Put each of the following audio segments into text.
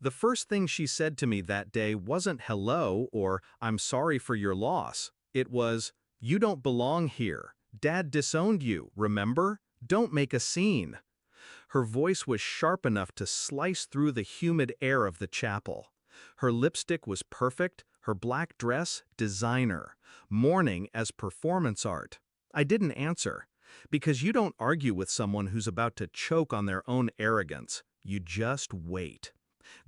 The first thing she said to me that day wasn't hello or I'm sorry for your loss. It was, you don't belong here. Dad disowned you, remember? Don't make a scene. Her voice was sharp enough to slice through the humid air of the chapel. Her lipstick was perfect, her black dress designer, mourning as performance art. I didn't answer, because you don't argue with someone who's about to choke on their own arrogance. You just wait.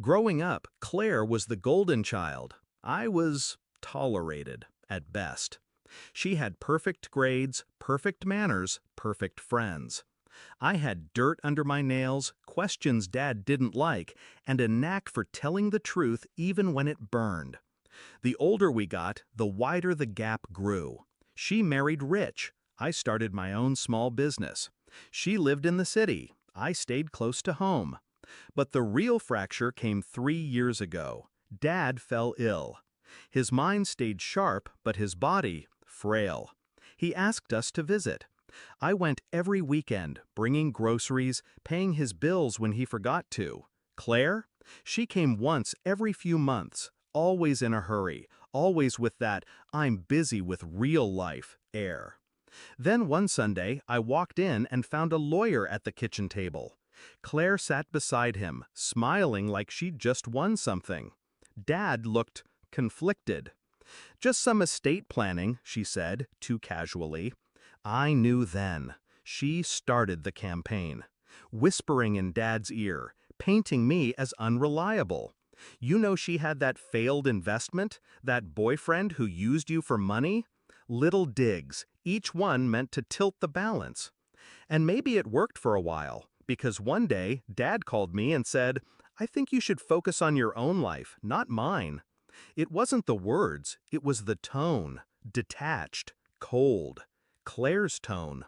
Growing up, Claire was the golden child. I was tolerated, at best. She had perfect grades, perfect manners, perfect friends. I had dirt under my nails, questions Dad didn't like, and a knack for telling the truth even when it burned. The older we got, the wider the gap grew. She married rich. I started my own small business. She lived in the city. I stayed close to home. But the real fracture came 3 years ago. Dad fell ill. His mind stayed sharp, but his body, frail. He asked us to visit. I went every weekend, bringing groceries, paying his bills when he forgot to. Claire? She came once every few months, always in a hurry, always with that "I'm busy with real life" air. Then one Sunday, I walked in and found a lawyer at the kitchen table. Claire sat beside him, smiling like she'd just won something. Dad looked conflicted. "Just some estate planning," she said, too casually. I knew then. She started the campaign, whispering in Dad's ear, painting me as unreliable. You know she had that failed investment, that boyfriend who used you for money? Little digs, each one meant to tilt the balance. And maybe it worked for a while, because one day Dad called me and said, "I think you should focus on your own life, not mine." It wasn't the words, it was the tone, detached, cold. Claire's tone.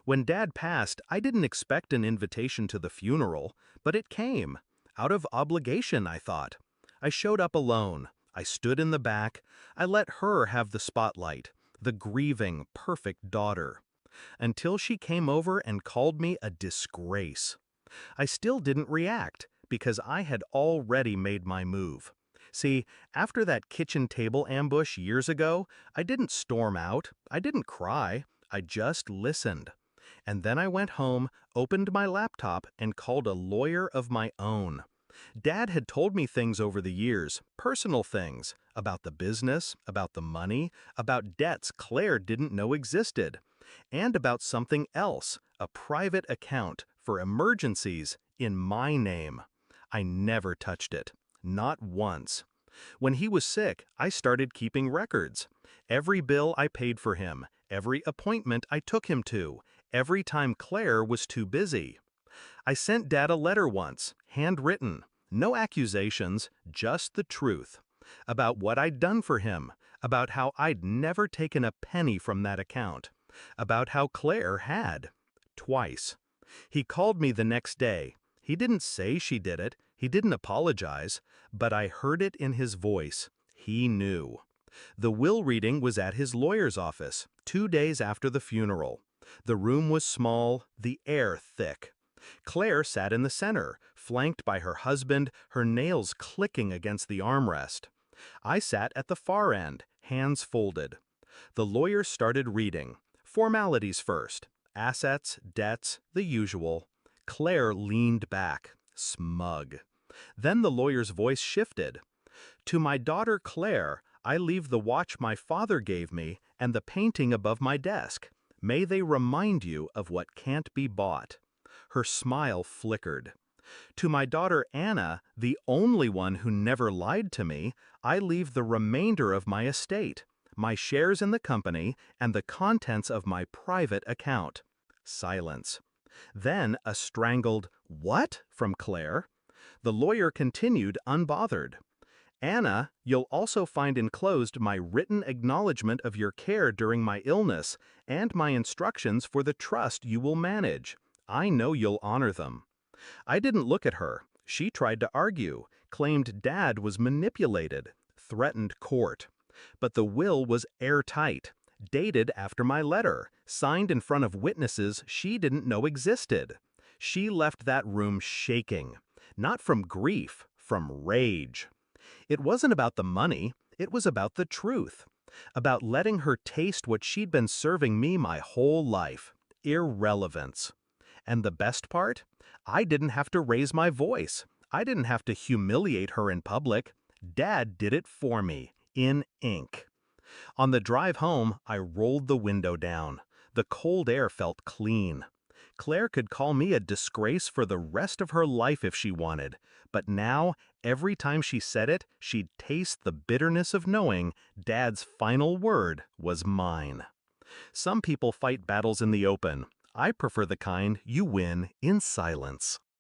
When Dad passed, I didn't expect an invitation to the funeral, but it came. Out of obligation, I thought. I showed up alone. I stood in the back. I let her have the spotlight, the grieving, perfect daughter. Until she came over and called me a disgrace. I still didn't react, because I had already made my move. See, after that kitchen table ambush years ago, I didn't storm out, I didn't cry, I just listened. And then I went home, opened my laptop, and called a lawyer of my own. Dad had told me things over the years, personal things, about the business, about the money, about debts Claire didn't know existed, and about something else, a private account for emergencies in my name. I never touched it. Not once. When he was sick, I started keeping records. Every bill I paid for him, every appointment I took him to, every time Claire was too busy. I sent Dad a letter once, handwritten. No accusations, just the truth. About what I'd done for him, about how I'd never taken a penny from that account, about how Claire had. Twice. He called me the next day. He didn't say she did it, he didn't apologize, but I heard it in his voice. He knew. The will reading was at his lawyer's office, 2 days after the funeral. The room was small, the air thick. Claire sat in the center, flanked by her husband, her nails clicking against the armrest. I sat at the far end, hands folded. The lawyer started reading. Formalities first. Assets, debts, the usual. Claire leaned back, smug. Then the lawyer's voice shifted. "To my daughter Claire, I leave the watch my father gave me and the painting above my desk. May they remind you of what can't be bought." Her smile flickered. "To my daughter Anna, the only one who never lied to me, I leave the remainder of my estate, my shares in the company, and the contents of my private account." Silence. Then a strangled "What?" from Claire. The lawyer continued unbothered. "Anna, you'll also find enclosed my written acknowledgement of your care during my illness and my instructions for the trust you will manage. I know you'll honor them." I didn't look at her. She tried to argue, claimed Dad was manipulated, threatened court. But the will was airtight, dated after my letter, signed in front of witnesses she didn't know existed. She left that room shaking, not from grief, from rage. It wasn't about the money, it was about the truth. About letting her taste what she'd been serving me my whole life. Irrelevance. And the best part? I didn't have to raise my voice. I didn't have to humiliate her in public. Dad did it for me, in ink. On the drive home, I rolled the window down. The cold air felt clean. Claire could call me a disgrace for the rest of her life if she wanted, but now, every time she said it, she'd taste the bitterness of knowing Dad's final word was mine. Some people fight battles in the open. I prefer the kind you win in silence.